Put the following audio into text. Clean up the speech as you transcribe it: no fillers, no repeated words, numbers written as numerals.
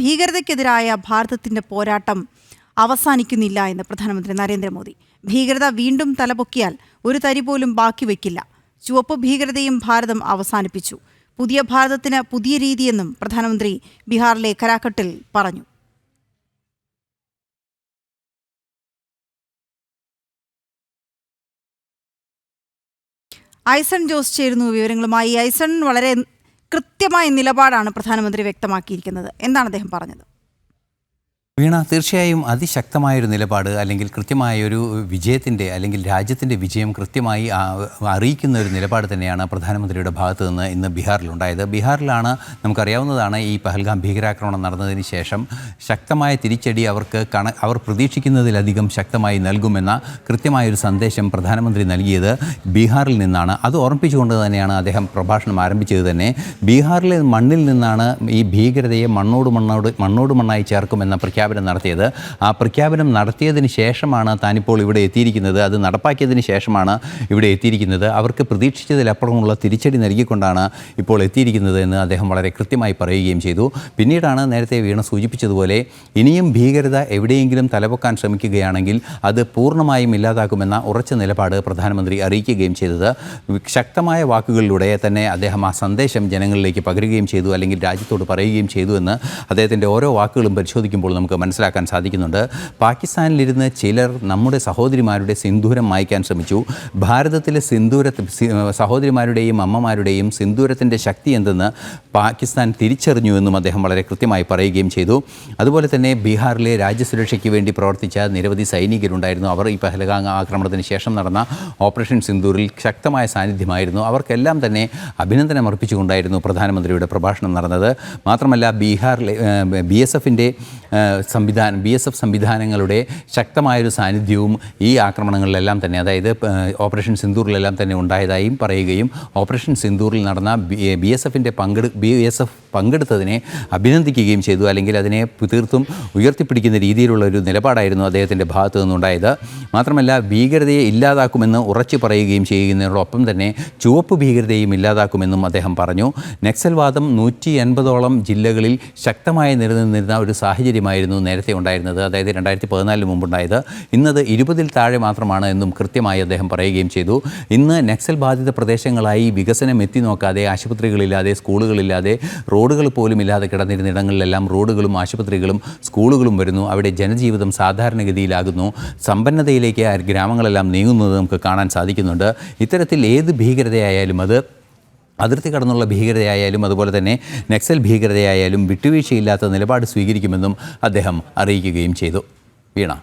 ഭീകരതയ്ക്കെതിരായ ഭാരതത്തിന്റെ പോരാട്ടം അവസാനിക്കുന്നില്ല എന്ന് പ്രധാനമന്ത്രി നരേന്ദ്രമോദി. ഭീകരത വീണ്ടും തലപൊക്കിയാൽ ഒരു തരി പോലും ബാക്കി വയ്ക്കില്ല. ചുവപ്പ് ഭീകരതയും ഭാരതം അവസാനിപ്പിച്ചു. പുതിയ ഭാരതത്തിന് പുതിയ രീതിയെന്നും പ്രധാനമന്ത്രി ബീഹാറിലെ കരാക്കട്ടിൽ പറഞ്ഞു. ഐസൺ ജോസ് ചേരുന്നു വിവരങ്ങളുമായി. ഐസൺ, വളരെ കൃത്യമായ നിലപാടാണ് പ്രധാനമന്ത്രി വ്യക്തമാക്കിയിരിക്കുന്നത്. എന്താണ് അദ്ദേഹം പറഞ്ഞത്? വീണ, തീർച്ചയായും അതിശക്തമായൊരു നിലപാട്, അല്ലെങ്കിൽ കൃത്യമായൊരു വിജയത്തിൻ്റെ അല്ലെങ്കിൽ രാജ്യത്തിൻ്റെ വിജയം കൃത്യമായി അറിയിക്കുന്ന ഒരു നിലപാട് തന്നെയാണ് പ്രധാനമന്ത്രിയുടെ ഭാഗത്ത് നിന്ന് ഇന്ന് ബീഹാറിലുണ്ടായത്. ബീഹാറിലാണ്, നമുക്കറിയാവുന്നതാണ്, ഈ പഹൽഗാം ഭീകരാക്രമണം നടന്നതിന് ശേഷം ശക്തമായ തിരിച്ചടി അവർ പ്രതീക്ഷിക്കുന്നതിലധികം ശക്തമായി നൽകുമെന്ന കൃത്യമായൊരു സന്ദേശം പ്രധാനമന്ത്രി നൽകിയത് ബീഹാറിൽ നിന്നാണ്. അത് ഓർമ്മിപ്പിച്ചുകൊണ്ട് തന്നെയാണ് അദ്ദേഹം പ്രഭാഷണം ആരംഭിച്ചത് തന്നെ. ബീഹാറിലെ മണ്ണിൽ നിന്നാണ് ഈ ഭീകരതയെ മണ്ണോട് മണ്ണായി ചേർക്കുമെന്ന പ്രഖ്യാപനം നടത്തിയത്. ആ പ്രഖ്യാപനം നടത്തിയതിന് ശേഷമാണ് താനിപ്പോൾ ഇവിടെ എത്തിയിരിക്കുന്നത്. അത് നടപ്പാക്കിയതിന് ശേഷമാണ് ഇവിടെ എത്തിയിരിക്കുന്നത്. അവർക്ക് പ്രതീക്ഷിച്ചതിലപ്പുറമുള്ള തിരിച്ചടി നൽകിക്കൊണ്ടാണ് ഇപ്പോൾ എത്തിയിരിക്കുന്നത് എന്ന് അദ്ദേഹം വളരെ കൃത്യമായി പറയുകയും ചെയ്തു. പിന്നീടാണ് നേരത്തെ വീണ സൂചിപ്പിച്ചതുപോലെ ഇനിയും ഭീകരത എവിടെയെങ്കിലും തലപൊക്കാൻ ശ്രമിക്കുകയാണെങ്കിൽ അത് പൂർണ്ണമായും ഇല്ലാതാക്കുമെന്ന ഉറച്ച നിലപാട് പ്രധാനമന്ത്രി അറിയിക്കുകയും ചെയ്തത്. ശക്തമായ വാക്കുകളിലൂടെ തന്നെ അദ്ദേഹം ആ സന്ദേശം ജനങ്ങളിലേക്ക് പകരുകയും ചെയ്തു, അല്ലെങ്കിൽ രാജ്യത്തോട് പറയുകയും ചെയ്തു എന്ന് അദ്ദേഹത്തിൻ്റെ ഓരോ വാക്കുകളും പരിശോധിക്കുമ്പോൾ നമുക്ക് മനസ്സിലാക്കാൻ സാധിക്കുന്നുണ്ട്. പാകിസ്ഥാനിലിരുന്ന് ചിലർ നമ്മുടെ സഹോദരിമാരുടെ സിന്ദൂരം മായ്ക്കാൻ ശ്രമിച്ചു. ഭാരതത്തിലെ സഹോദരിമാരുടെയും അമ്മമാരുടെയും സിന്ദൂരത്തിൻ്റെ ശക്തി എന്തെന്ന് പാകിസ്ഥാൻ തിരിച്ചറിഞ്ഞു എന്നും അദ്ദേഹം വളരെ കൃത്യമായി പറയുകയും ചെയ്തു. അതുപോലെ തന്നെ ബീഹാറിലെ രാജ്യസുരക്ഷയ്ക്ക് വേണ്ടി പ്രവർത്തിച്ച നിരവധി സൈനികരുണ്ടായിരുന്നു. അവർ ഈ പഹൽഗാം ആക്രമണത്തിന് ശേഷം നടന്ന ഓപ്പറേഷൻ സിന്ദൂറിൽ ശക്തമായ സാന്നിധ്യമായിരുന്നു. അവർക്കെല്ലാം തന്നെ അഭിനന്ദനം അർപ്പിച്ചുകൊണ്ടായിരുന്നു പ്രധാനമന്ത്രിയുടെ പ്രഭാഷണം നടന്നത്. മാത്രമല്ല, ബീഹാറിലെ BSF സംവിധാനങ്ങളുടെ ശക്തമായൊരു സാന്നിധ്യവും ഈ ആക്രമണങ്ങളിലെല്ലാം തന്നെ, അതായത് ഓപ്പറേഷൻ സിന്ദൂറിലെല്ലാം തന്നെ ഉണ്ടായതായും പറയുകയും ഓപ്പറേഷൻ സിന്ദൂറിൽ നടന്ന BSF പങ്കെടുത്തതിനെ അഭിനന്ദിക്കുകയും ചെയ്തു, അല്ലെങ്കിൽ അതിനെ തീർത്തും ഉയർത്തിപ്പിടിക്കുന്ന രീതിയിലുള്ള ഒരു നിലപാടായിരുന്നു അദ്ദേഹത്തിൻ്റെ ഭാഗത്തു നിന്നുണ്ടായത്. മാത്രമല്ല, ഭീകരതയെ ഇല്ലാതാക്കുമെന്ന് ഉറച്ചു പറയുകയും ചെയ്യുന്നതിനോടൊപ്പം തന്നെ ചുവപ്പ് ഭീകരതയും ഇല്ലാതാക്കുമെന്നും അദ്ദേഹം പറഞ്ഞു. നക്സൽവാദം 180ഓളം ജില്ലകളിൽ ശക്തമായി നിലനിന്നിരുന്ന ഒരു സാഹചര്യമായിരുന്നു നേരത്തെ ഉണ്ടായിരുന്നത്, അതായത് 2014 മുമ്പുണ്ടായത്. ഇന്നത് 20-ൽ താഴെ മാത്രമാണ് എന്നും കൃത്യമായി അദ്ദേഹം പറയുകയും ചെയ്തു. ഇന്ന് നക്സൽ ബാധിത പ്രദേശങ്ങളായി വികസനം എത്തി നോക്കാതെ, ആശുപത്രികളില്ലാതെ, സ്കൂളുകളില്ലാതെ, റോഡുകൾ പോലും ഇല്ലാതെ കിടന്നിരുന്ന ഇടങ്ങളിലെല്ലാം റോഡുകളും ആശുപത്രികളും സ്കൂളുകളും വരുന്നു. അവിടെ ജനജീവിതം സാധാരണഗതിയിലാകുന്നു. സമ്പന്നതയിലേക്ക് ഗ്രാമങ്ങളെല്ലാം നീങ്ങുന്നത് നമുക്ക് കാണാൻ സാധിക്കുന്നുണ്ട്. ഇത്തരത്തിൽ ഏത് ഭീകരതയായാലും, അത് അതിർത്തി കടന്നുള്ള ഭീകരതയായാലും അതുപോലെ തന്നെ നക്സൽ ഭീകരതയായാലും വിട്ടുവീഴ്ചയില്ലാത്ത നിലപാട് സ്വീകരിക്കുമെന്നും അദ്ദേഹം അറിയിക്കുകയും ചെയ്തു. വീണ.